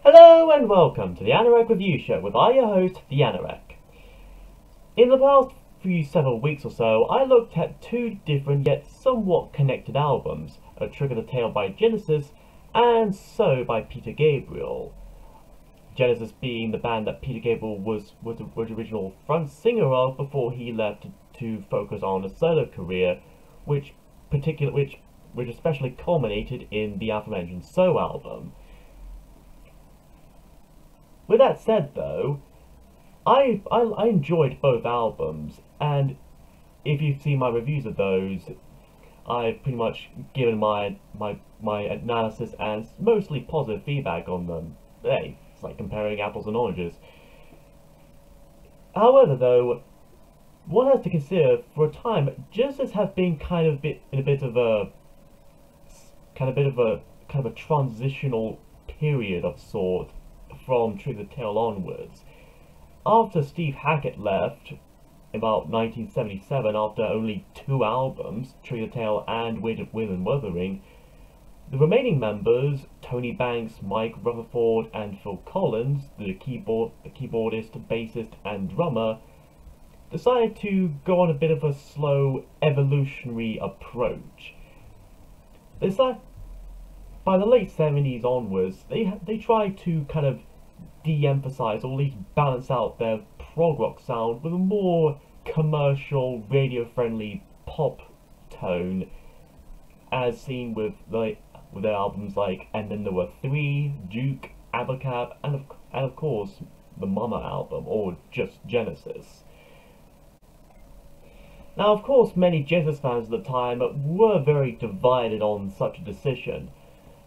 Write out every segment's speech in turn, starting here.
Hello and welcome to the Anorak Review Show with your host, the Anorak. In the past several weeks or so, I looked at two different yet somewhat connected albums, A Trick of the Tail by Genesis and So by Peter Gabriel. Genesis being the band that Peter Gabriel was the original front singer of before he left to focus on a solo career, which especially culminated in the aforementioned So album. With that said, though, I enjoyed both albums, and if you've seen my reviews of those, I've pretty much given my analysis and mostly positive feedback on them. Hey, it's like comparing apples and oranges. However, though, one has to consider for a time, Genesis have been kind of in a bit of a transitional period of sort from Trick of the Tail onwards. After Steve Hackett left in about 1977, after only 2 albums, Trick of the Tail and Wind and Wuthering, the remaining members, Tony Banks, Mike Rutherford and Phil Collins, the keyboardist, bassist and drummer, decided to go on a bit of a slow evolutionary approach. By the late 70s onwards, they tried to kind of de-emphasize or at least balance out their prog rock sound with a more commercial, radio-friendly pop tone, as seen with their albums like And Then There Were Three, Duke, Abacab, and of course the Mama album, or just Genesis. Now, of course, many Genesis fans at the time were very divided on such a decision.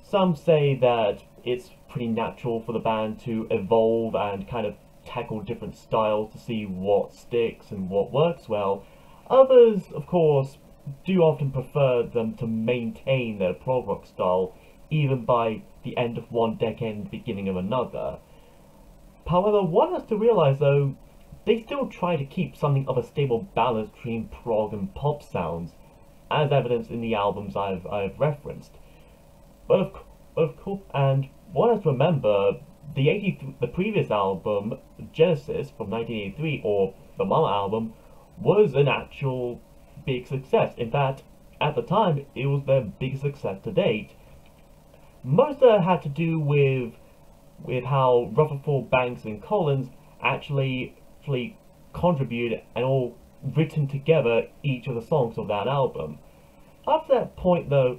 Some say that it's pretty natural for the band to evolve and kind of tackle different styles to see what sticks and what works well. Others, of course, do often prefer them to maintain their prog rock style even by the end of one decade and the beginning of another. However, one has to realise, though, they still try to keep something of a stable balance between prog and pop sounds, as evidenced in the albums I've referenced. But of course, and one has to remember, the previous album, Genesis, from 1983, or the Mama album, was an actual big success. In fact, at the time, it was their biggest success to date. Most of it had to do with how Rutherford, Banks, and Collins actually contributed and all written together each of the songs of that album. Up to that point, though,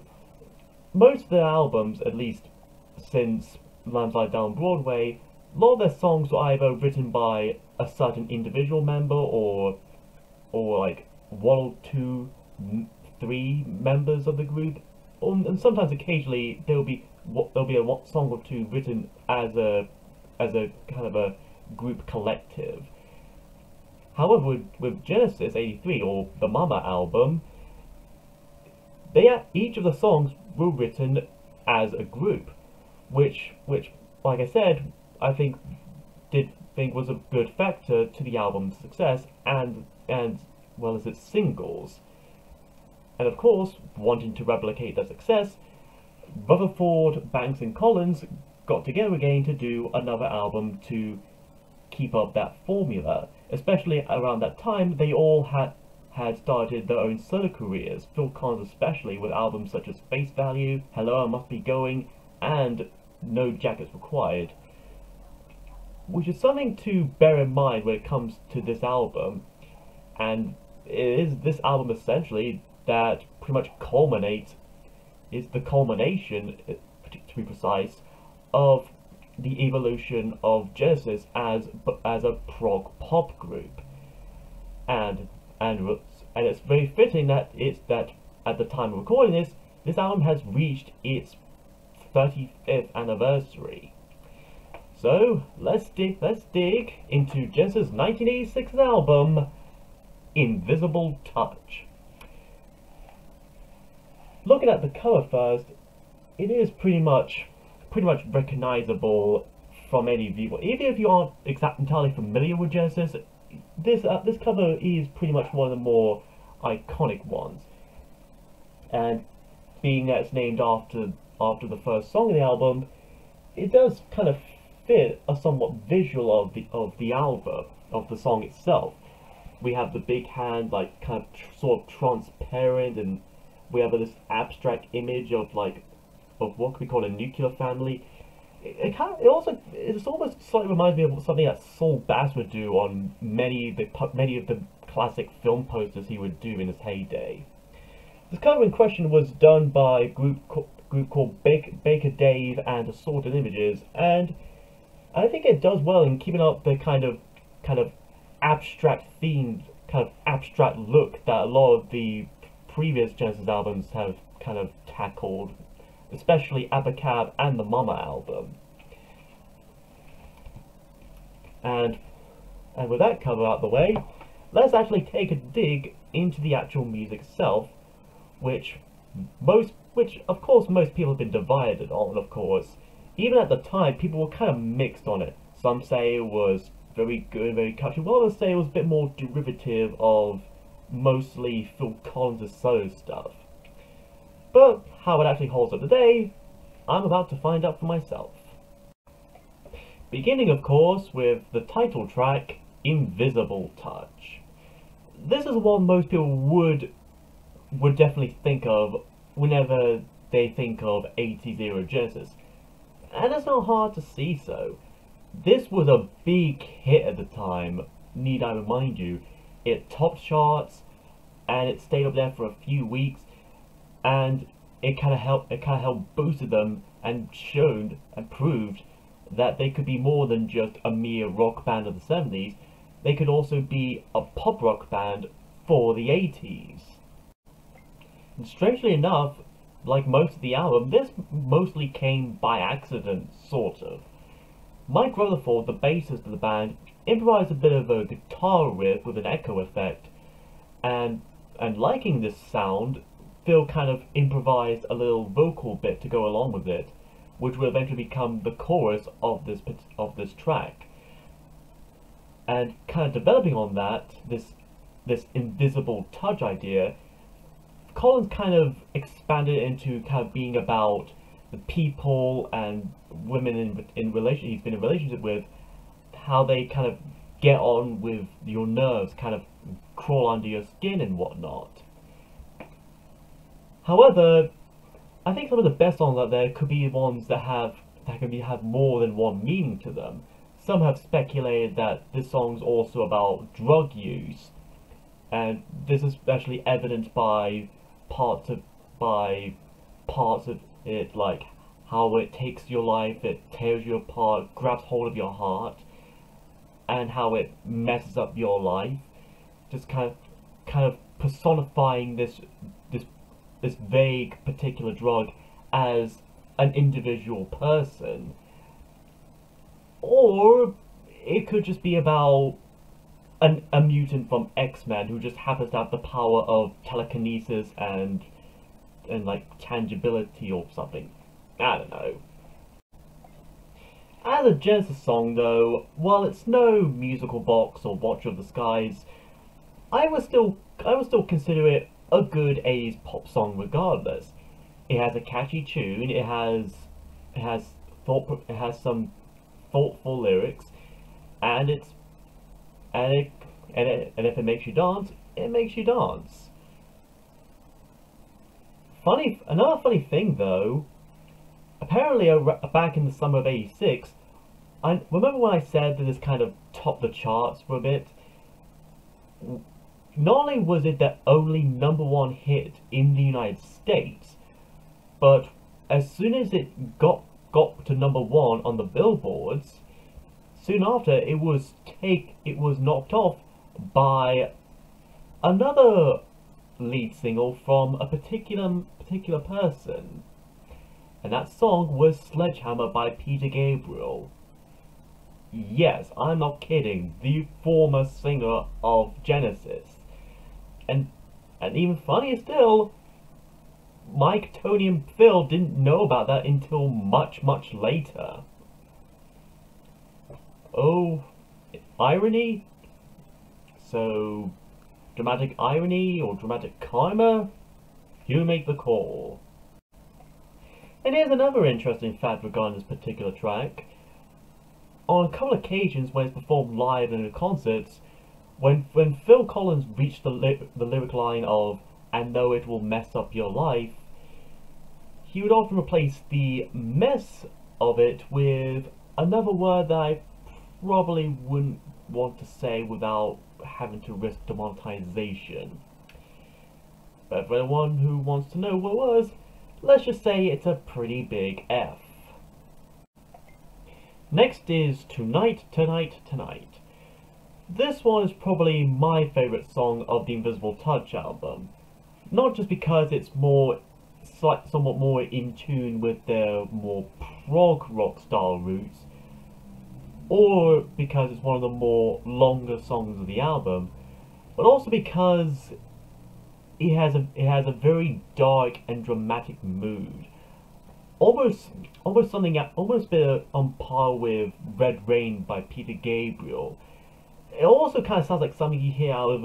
most of their albums, at least since Landslide Down Broadway, a lot of their songs were either written by a certain individual member or like 1 or 2, 3 members of the group, and sometimes occasionally there'll be a song or two written as a kind of a group collective. However, with Genesis 83 or the Mama album, each of the songs were written as a group, which, like I said, I think was a good factor to the album's success and well as its singles. And of course, wanting to replicate that success, Rutherford, Banks, and Collins got together again to do another album to keep up that formula. Especially around that time, they all had started their own solo careers, Phil Collins especially, with albums such as Face Value, Hello I Must Be Going, and No Jackets Required. Which is something to bear in mind when it comes to this album, and it is this album essentially that pretty much is the culmination, to be precise, of the evolution of Genesis as a prog pop group. And it's very fitting that at the time of recording this album has reached its 35th anniversary. So let's dig into Genesis' 1986 album, Invisible Touch. Looking at the cover first, it is pretty much recognizable from any view. Even if you aren't entirely familiar with Genesis, this cover is pretty much one of the more iconic ones. And being that it's named after the first song of the album, it does kind of bit a somewhat visual of the album, of the song itself. We have the big hand, like, kind of sort of transparent, and we have this abstract image of, like, of what could we call a nuclear family. It almost slightly reminds me of something that Saul Bass would do on many of the classic film posters he would do in his heyday. This cover in question was done by a group called Baker Dave and Assorted Images, and I think it does well in keeping up the kind of abstract themed, kind of abstract look that a lot of the previous Genesis albums have kind of tackled, especially Abacab and the Mama album. And with that cover out of the way, let's actually take a dig into the actual music itself, which of course most people have been divided on, of course. Even at the time, people were kind of mixed on it. Some say it was very good, very catchy, while others say it was a bit more derivative of mostly Phil Collins' solo stuff. But how it actually holds up today, I'm about to find out for myself. Beginning, of course, with the title track, Invisible Touch. This is one most people would definitely think of whenever they think of 80s era Genesis. And it's not hard to see so. This was a big hit at the time, need I remind you. It topped charts, and it stayed up there for a few weeks, and it kind of helped boosted them and showed and proved that they could be more than just a mere rock band of the 70s. They could also be a pop rock band for the 80s. And strangely enough, like most of the album, this mostly came by accident, sort of. Mike Rutherford, the bassist of the band, improvised a bit of a guitar riff with an echo effect, and liking this sound, Phil kind of improvised a little vocal bit to go along with it, which will eventually become the chorus of this track. And kind of developing on that, this invisible touch idea, Collins kind of expanded it into kind of being about the people and women he's been in relationship with, how they kind of get on with your nerves, kind of crawl under your skin and whatnot. However, I think some of the best songs out there could be ones that have more than one meaning to them. Some have speculated that this song's also about drug use, and this is especially evident by parts of it, like how it takes your life, it tears you apart, grabs hold of your heart, and how it messes up your life. Just kind of personifying this vague particular drug as an individual person. Or it could just be about a mutant from X-Men who just happens to have the power of telekinesis and like tangibility or something. I don't know. As a Genesis song though, while it's no musical box or Watcher of the Skies, I would still consider it a good 80s pop song regardless. It has a catchy tune, it has some thoughtful lyrics, and if it makes you dance, it makes you dance. Another funny thing though, apparently back in the summer of '86, I remember when I said that this kind of topped the charts for a bit. Not only was it the only #1 hit in the United States, but as soon as it got to #1 on the billboards, soon after it was knocked off by another lead single from a particular person, and that song was Sledgehammer by Peter Gabriel. Yes, I'm not kidding, the former singer of Genesis. And even funnier still, Mike, Tony, and Phil didn't know about that until much, much later. Oh, irony? So, dramatic irony or dramatic karma? You make the call. And here's another interesting fact regarding this particular track. on a couple of occasions when it's performed live in concerts, when Phil Collins reached the lyric line of "I know it will mess up your life," he would often replace the mess of it with another word that I probably wouldn't want to say without having to risk demonetization. But for anyone who wants to know what it was, let's just say it's a pretty big F. Next is Tonight, Tonight, Tonight. This one is probably my favourite song of the Invisible Touch album. Not just because it's somewhat more in tune with their more prog rock style roots, or because it's one of the more longer songs of the album, but also because it has a very dark and dramatic mood. Almost a bit on par with Red Rain by Peter Gabriel. It also kind of sounds like something you hear out of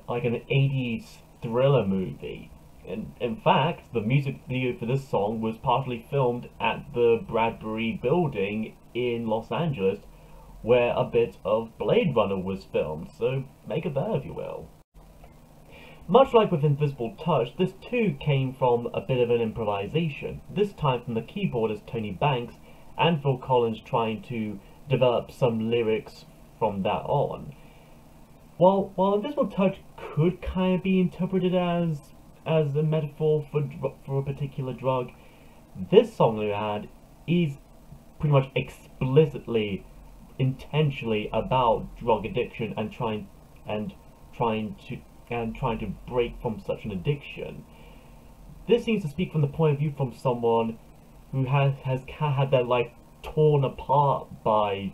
like an 80s thriller movie. And in fact, the music video for this song was partially filmed at the Bradbury Building in Los Angeles, where a bit of Blade Runner was filmed, so make it there if you will. Much like with Invisible Touch, this too came from a bit of an improvisation, this time from the keyboardist Tony Banks and Phil Collins trying to develop some lyrics from that on. While Invisible Touch could kind of be interpreted as a metaphor for a particular drug, this song we had is pretty much explicitly, intentionally about drug addiction and trying to break from such an addiction. This seems to speak from the point of view from someone who has had their life torn apart by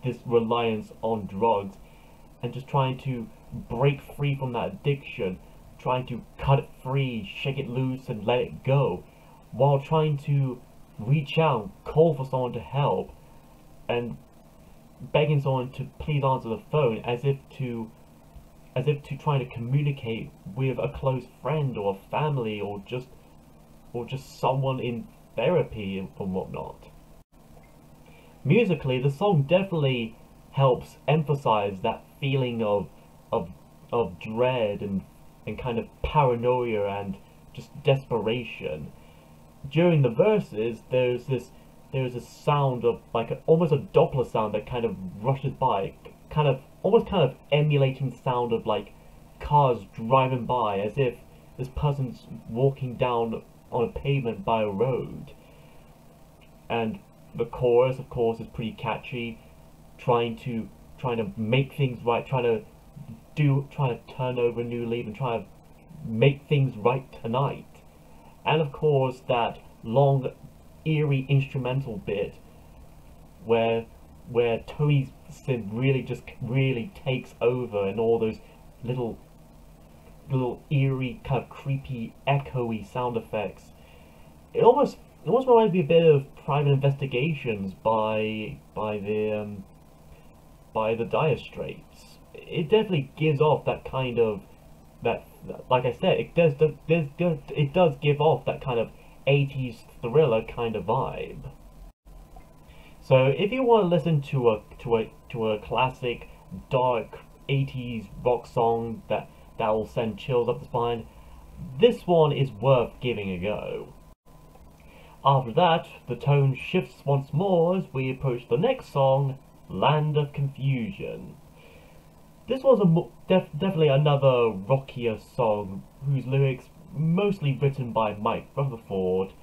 this reliance on drugs, and just trying to break free from that addiction, trying to cut it free, shake it loose and let it go, while trying to reach out, call for someone to help, and begging someone to please answer the phone as if to trying to communicate with a close friend or a family or just someone in therapy and whatnot. Musically, the song definitely helps emphasize that feeling of dread and kind of paranoia and just desperation. During the verses, there's this sound of like almost a Doppler sound that kind of rushes by, almost emulating the sound of like cars driving by, as if this person's walking down on a pavement by a road. And the chorus, of course, is pretty catchy, trying to make things right, trying to turn over a new leaf and try to make things right tonight. And of course that long eerie instrumental bit where Tony's synth really takes over, and all those little eerie, kind of creepy, echoey sound effects. It almost reminds me a bit of Private Investigations by the Dire Straits. It definitely gives off that kind of like I said, it does give off that kind of 80s thriller kind of vibe. So if you want to listen to a classic dark 80s rock song that will send chills up the spine, this one is worth giving a go. After that, the tone shifts once more as we approach the next song, Land of Confusion. This was definitely another rockier song whose lyrics mostly written by Mike Rutherford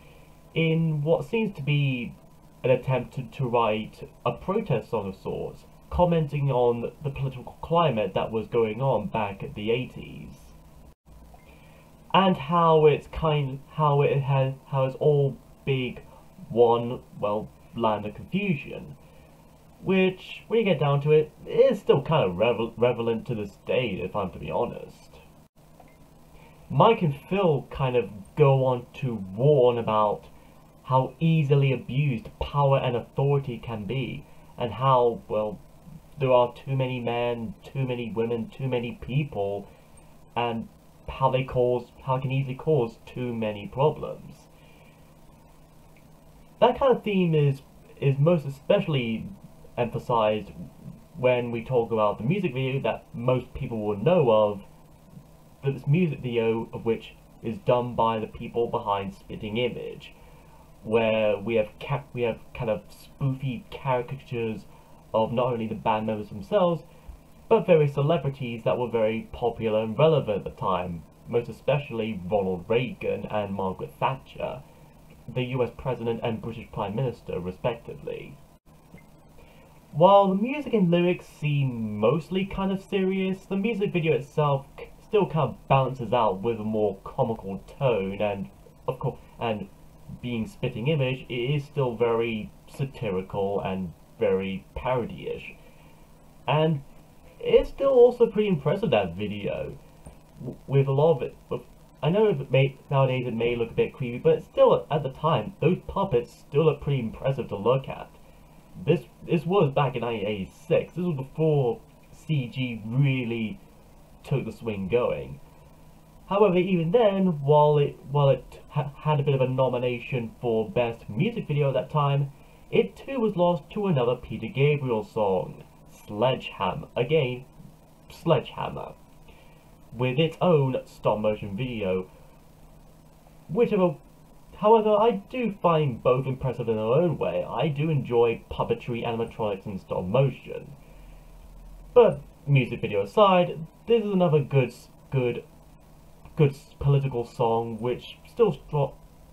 in what seems to be an attempt to write a protest song of sorts, commenting on the political climate that was going on back at the 80s. And how it's all big one, well, land of confusion. Which, when you get down to it, is still kind of relevant to this day, if I'm to be honest. Mike and Phil kind of go on to warn about how easily abused power and authority can be, and how, well, there are too many men, too many women, too many people, and how it can easily cause too many problems. That kind of theme is is most especially emphasized when we talk about the music video that most people will know of, this music video of which is done by the people behind Spitting Image, where we have kind of spoofy caricatures of not only the band members themselves, but various celebrities that were very popular and relevant at the time, most especially Ronald Reagan and Margaret Thatcher, the US President and British Prime Minister, respectively. While the music and lyrics seem mostly kind of serious, the music video itself still kind of balances out with a more comical tone, and of course, and being Spitting Image, it is still very satirical and very parody-ish. And it's still also pretty impressive, that video, with a lot of it. I know nowadays it may look a bit creepy, but still, at the time, those puppets still look pretty impressive to look at. This was back in 1986. This was before CG really took the swing going. However, even then, while it had a bit of a nomination for Best Music Video at that time, it too was lost to another Peter Gabriel song, Sledgehammer, again, Sledgehammer, with its own stop-motion video, however, I do find both impressive in their own way. I do enjoy puppetry, animatronics, and stop-motion. But, music video aside, this is another good political song which still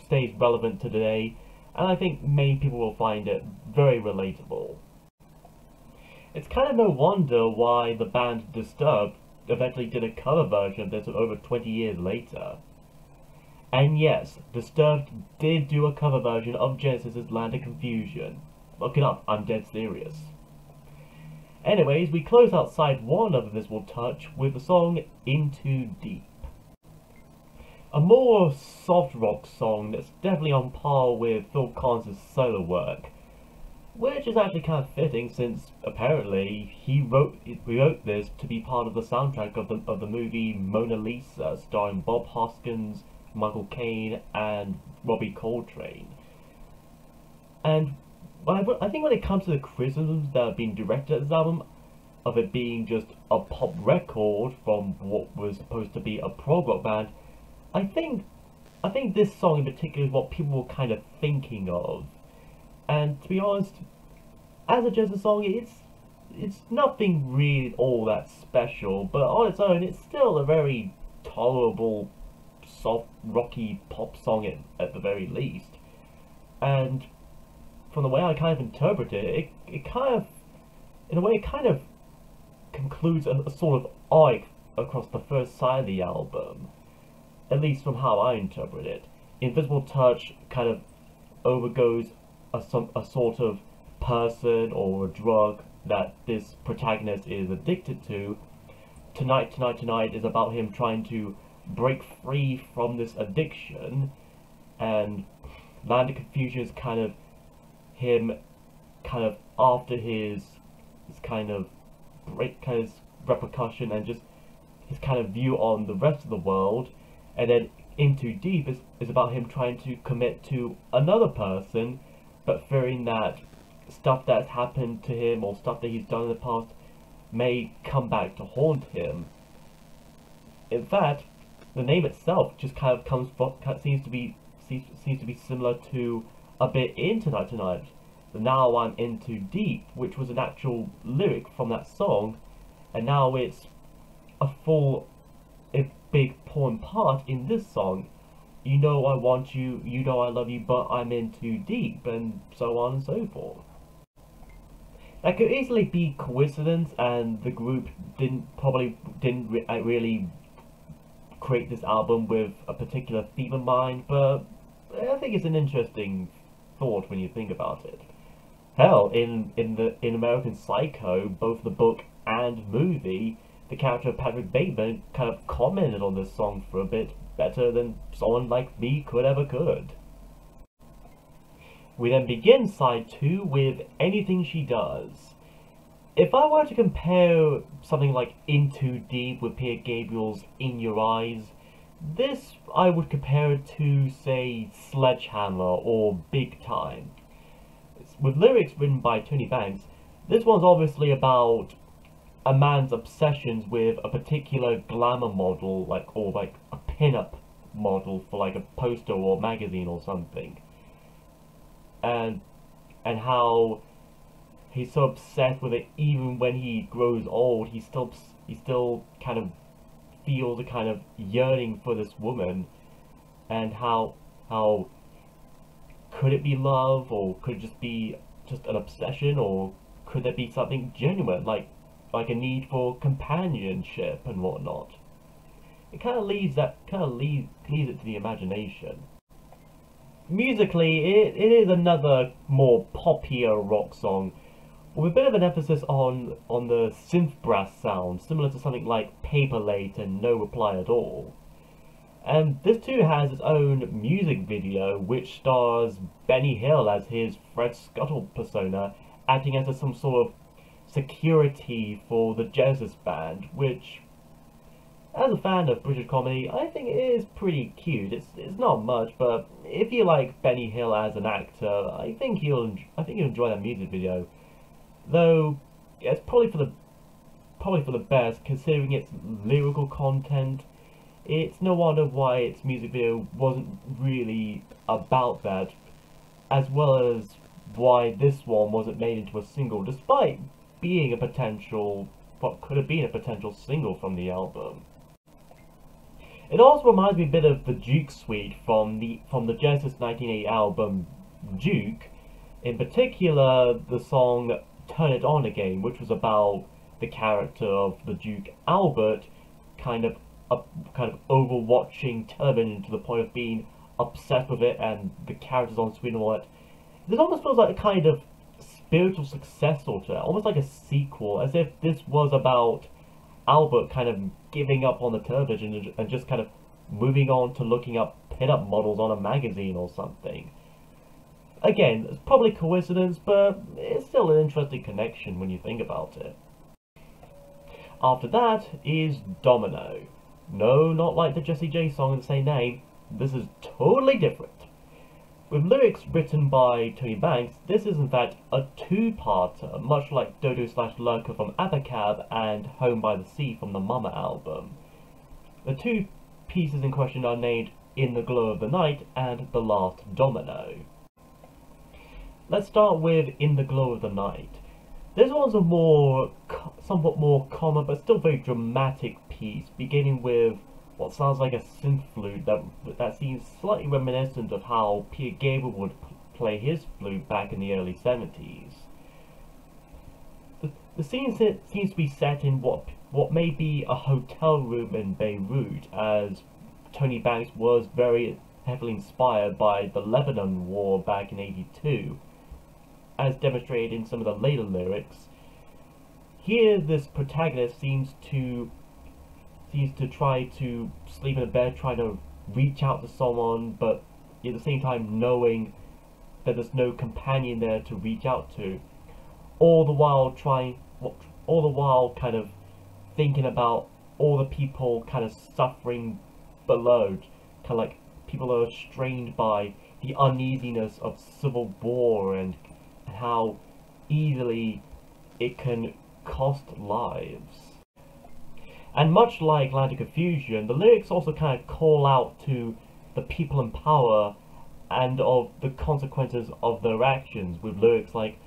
stays relevant to today, and I think many people will find it very relatable. It's kind of no wonder why the band Disturbed eventually did a cover version of this over 20 years later. And yes, Disturbed did do a cover version of Genesis' Land of Confusion. Look it up, I'm dead serious. Anyways, we close out side 1 of Invisible Touch with the song Into Deep. A more soft rock song that's definitely on par with Phil Collins' solo work, which is actually kind of fitting since apparently he wrote this to be part of the soundtrack of the movie Mona Lisa, starring Bob Hoskins, Michael Caine, and Robbie Coltrane. And I think when it comes to the criticisms that have been directed at this album, of it being just a pop record from what was supposed to be a prog rock band, I think this song in particular is what people were kind of thinking of. And to be honest, as a Genesis song, it's nothing really all that special, but on its own, it's still a very tolerable, soft, rocky pop song at the very least. And from the way I kind of interpret it, it kind of, in a way, it kind of concludes a sort of arc across the first side of the album, at least from how I interpret it. Invisible Touch kind of overgoes a sort of person or a drug that this protagonist is addicted to. Tonight is about him trying to break free from this addiction, and Land of Confusion is kind of him after his kind of repercussion and just his kind of view on the rest of the world. And then Into Deep is about him trying to commit to another person, but fearing that stuff that's happened to him or stuff that he's done in the past may come back to haunt him. In fact, the name itself just kind of seems to be similar to a bit in Tonight. Now I'm Into Deep, which was an actual lyric from that song, and now it's a big important part in this song. You know I want you, you know I love you, but I'm in too deep, and so on and so forth. That could easily be coincidence, and the group probably didn't really create this album with a particular theme in mind, but I think it's an interesting thought when you think about it. Hell, in American Psycho, both the book and movie, the character of Patrick Bateman kind of commented on this song for a bit better than someone like me could. We then begin side 2 with Anything She Does. If I were to compare something like Into Deep with Peter Gabriel's In Your Eyes, this I would compare it to, say, Sledgehammer or Big Time. with lyrics written by Tony Banks, this one's obviously about a man's obsessions with a particular glamour model, or a pin-up model for like a poster or magazine or something, and how he's so obsessed with it. Even when he grows old, he still kind of feels a kind of yearning for this woman, and how could it be love, or could it just be just an obsession, or could there be something genuine, like a need for companionship and whatnot? It kind of leaves it to the imagination. Musically, it is another more poppier rock song with a bit of an emphasis on the synth brass sound, similar to something like Paper Late and No Reply at All. And this too has its own music video, which stars Benny Hill as his Fred Scuttle persona, acting as some sort of security for the Genesis band, which, as a fan of British comedy, I think it is pretty cute. It's not much, but if you like Benny Hill as an actor, I think you'll enjoy that music video. Though it's probably for the best, considering its lyrical content. It's no wonder why its music video wasn't really about that, as well as why this one wasn't made into a single, despite being what could have been a potential single from the album. It also reminds me a bit of the Duke Suite from the Genesis 1980 album Duke, in particular the song Turn It On Again, which was about the character of the Duke Albert kind of overwatching television to the point of being obsessed with it, and the characters on screen and all that. This almost feels like a kind of spiritual successor to it, almost like a sequel, as if this was about Albert kind of giving up on the television and just kind of moving on to looking up pin-up models on a magazine or something. Again, it's probably coincidence, but it's still an interesting connection when you think about it. After that is Domino. No, not like the Jessie J song in the same name. This is totally different. With lyrics written by Tony Banks, this is in fact a two-parter, much like Dodo/Lurker from Abacab and Home by the Sea from the Mama album. The two pieces in question are named In the Glow of the Night and The Last Domino. Let's start with In the Glow of the Night. This one's a somewhat more common but still very dramatic piece, beginning with what sounds like a synth flute that seems slightly reminiscent of how Peter Gabriel would play his flute back in the early 70s. The scene seems to be set in what may be a hotel room in Beirut, as Tony Banks was very heavily inspired by the Lebanon War back in '82, as demonstrated in some of the later lyrics. Here, this protagonist seems to try to sleep in a bed, trying to reach out to someone, but at the same time knowing that there's no companion there to reach out to. All the while kind of thinking about all the people kind of suffering below, kind of like people are strained by the uneasiness of civil war and how easily it can cost lives. And much like Atlantic Confusion, the lyrics also kind of call out to the people in power and of the consequences of their actions, with lyrics like,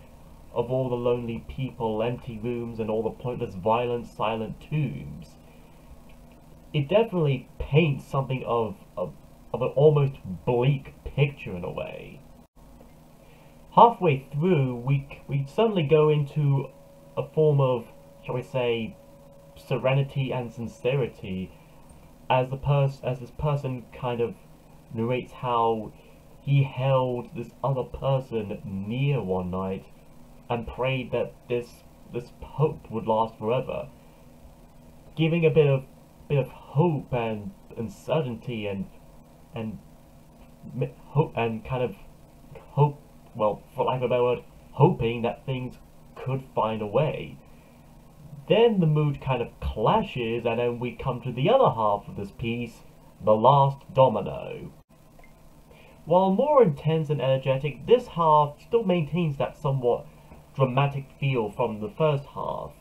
of all the lonely people, empty rooms, and all the pointless violent silent tombs. It definitely paints something of an almost bleak picture in a way. Halfway through, we suddenly go into a form of, shall we say, serenity and sincerity, as this person kind of narrates how he held this other person near one night and prayed that this hope would last forever, giving a bit of hope and uncertainty and hope, and kind of hope, well, for lack of a better word, hoping that things could find a way. Then the mood kind of clashes, and then we come to the other half of this piece, The Last Domino. While more intense and energetic, this half still maintains that somewhat dramatic feel from the first half,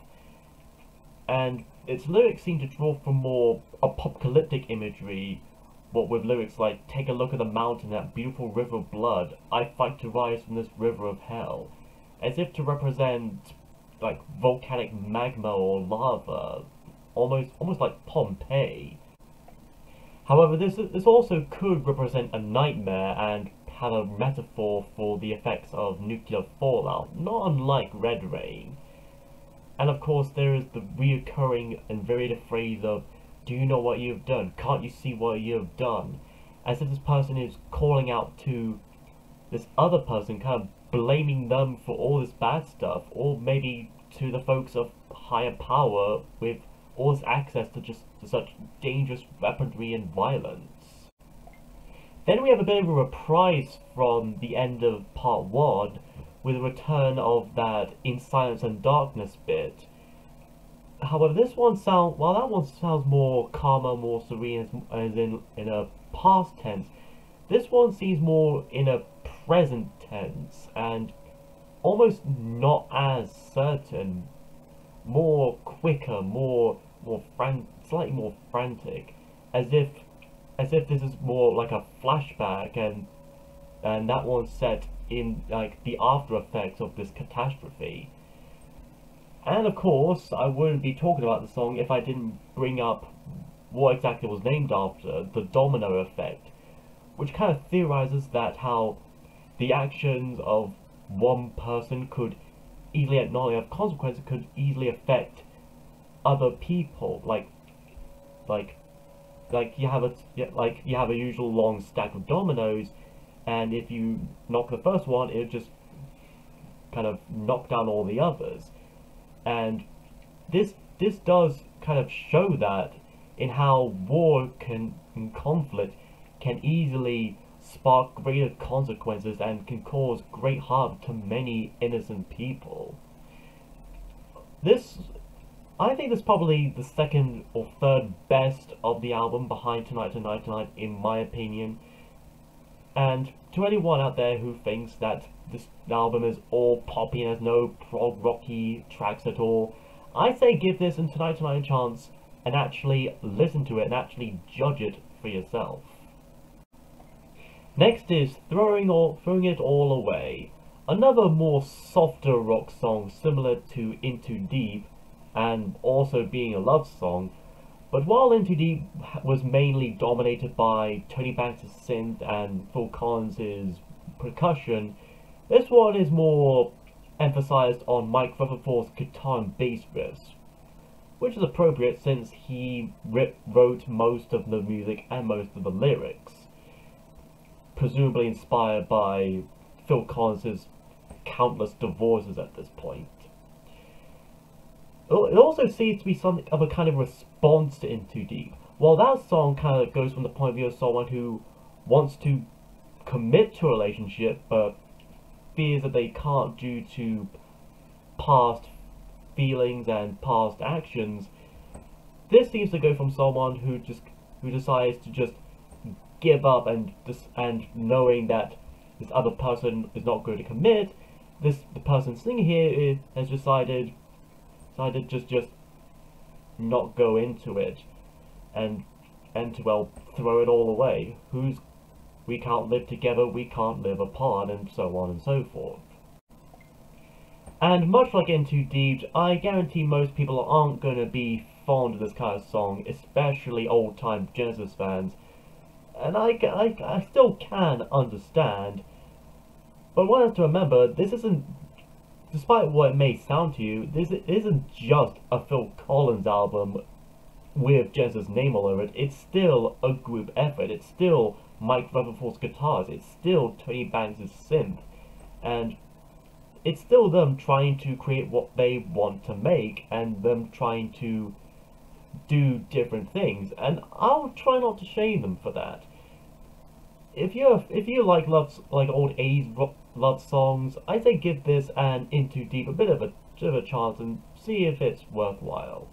and its lyrics seem to draw from more apocalyptic imagery, what with lyrics like, "Take a look at the mountain, that beautiful river of blood, I fight to rise from this river of hell," as if to represent like volcanic magma or lava, almost like Pompeii. However, this also could represent a nightmare and have a metaphor for the effects of nuclear fallout, not unlike Red Rain. And of course, there is the reoccurring and varied phrase of, "Do you know what you have done? Can't you see what you have done?" As if this person is calling out to this other person, kind of blaming them for all this bad stuff, or maybe to the folks of higher power with all this access to such dangerous weaponry and violence. Then we have a bit of a reprise from the end of part 1, with a return of that "In Silence and Darkness" bit. However, while that one sounds more calmer, more serene, as in a past tense, this one seems more in a present tense, and almost not as certain, more quicker, slightly more frantic, as if this is more like a flashback, and that one's set in like the after effects of this catastrophe. And of course, I wouldn't be talking about the song if I didn't bring up what exactly it was named after, the domino effect, which kind of theorizes that how the actions of one person could easily, not only have consequences, could easily affect other people. Like you have a usual long stack of dominoes, and if you knock the first one, it just kind of knock down all the others. And this does kind of show that in how war and conflict can easily spark greater consequences and can cause great harm to many innocent people. I think this is probably the second or third best of the album, behind Tonight Tonight Tonight, in my opinion. And to anyone out there who thinks that this album is all poppy and has no prog rocky tracks at all, I say give this and Tonight Tonight a chance and actually listen to it and actually judge it for yourself. Next is Throwing It All Away, another more softer rock song similar to Into Deep, and also being a love song. But while Into Deep was mainly dominated by Tony Banks' synth and Phil Collins' percussion, this one is more emphasized on Mike Rutherford's guitar and bass riffs, which is appropriate since he wrote most of the music and most of the lyrics, presumably inspired by Phil Collins' countless divorces at this point. It also seems to be something of a kind of response to Into Deep. While that song kind of goes from the point of view of someone who wants to commit to a relationship but fears that they can't due to past feelings and past actions, this seems to go from someone who decides to just give up and knowing that this other person is not going to commit. The person singing here has decided just not go into it and to, well, throw it all away. We can't live together, we can't live apart, and so on and so forth. And much like Into Deep, I guarantee most people aren't going to be fond of this kind of song, especially old-time Genesis fans. And I still can understand, but one has to remember, this isn't, despite what it may sound to you, this isn't just a Phil Collins album with Genesis' name all over it. It's still a group effort. It's still Mike Rutherford's guitars. It's still Tony Banks' synth. And it's still them trying to create what they want to make, and them trying to do different things. And I'll try not to shame them for that. If you like old 80s love songs, I say give this and Into Deep a bit of a chance and see if it's worthwhile.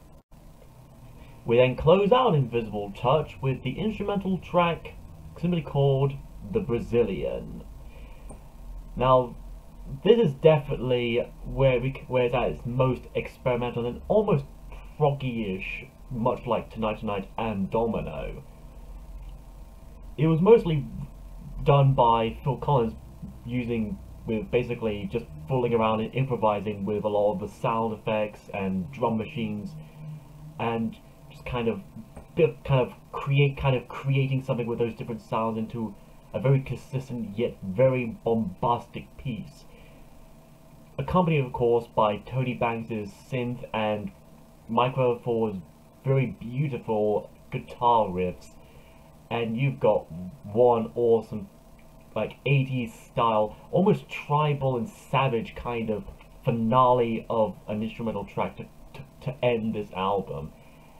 We then close out Invisible Touch with the instrumental track simply called the Brazilian. Now, this is definitely where it's at its most experimental and almost proggy-ish, much like Tonight Tonight and Domino. It was mostly done by Phil Collins with basically just fooling around and improvising with a lot of the sound effects and drum machines, and just creating something with those different sounds into a very consistent yet very bombastic piece. Accompanied, of course, by Tony Banks's synth and Micro 4's very beautiful guitar riffs, and you've got one awesome, like 80s style, almost tribal and savage kind of finale of an instrumental track to end this album.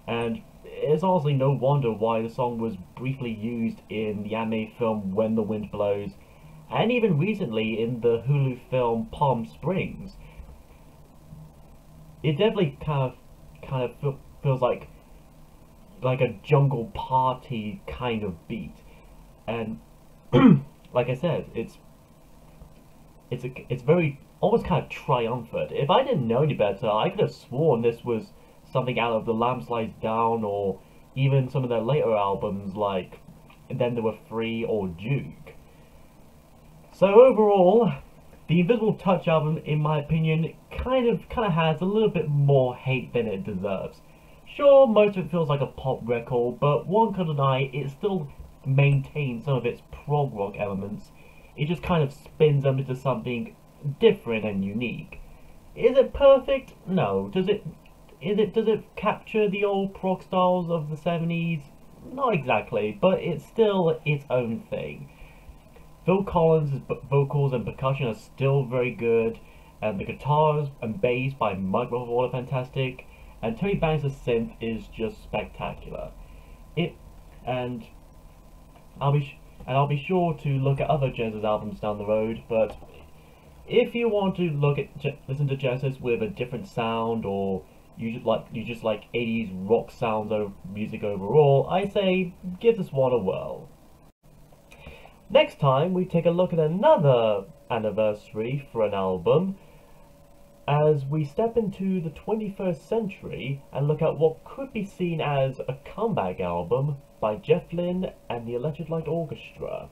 And it's honestly no wonder why the song was briefly used in the anime film When the Wind Blows, and even recently in the Hulu film Palm Springs. It definitely feels like a jungle party kind of beat, and like I said, it's very almost kind of triumphant. If I didn't know any better, I could have sworn this was something out of The Lamb Slides Down, or even some of their later albums like Then There Were Free or Duke. So overall, the Invisible Touch album, in my opinion, kind of has a little bit more hate than it deserves. Sure, most of it feels like a pop record, but one could deny it still maintains some of its prog rock elements. It just kind of spins them into something different and unique. Is it perfect? No. Does it capture the old prog styles of the 70s? Not exactly, but it's still its own thing. Phil Collins' vocals and percussion are still very good, and the guitars and bass by Mike Rutherford are fantastic, and Tony Banks' synth is just spectacular. And I'll be sure to look at other Genesis albums down the road, but if you want to listen to Genesis with a different sound, or you just like 80s rock sounds of music overall, I say give this one a whirl. Next time we take a look at another anniversary for an album, as we step into the 21st century and look at what could be seen as a comeback album by Jeff Lynne and the Electric Light Orchestra.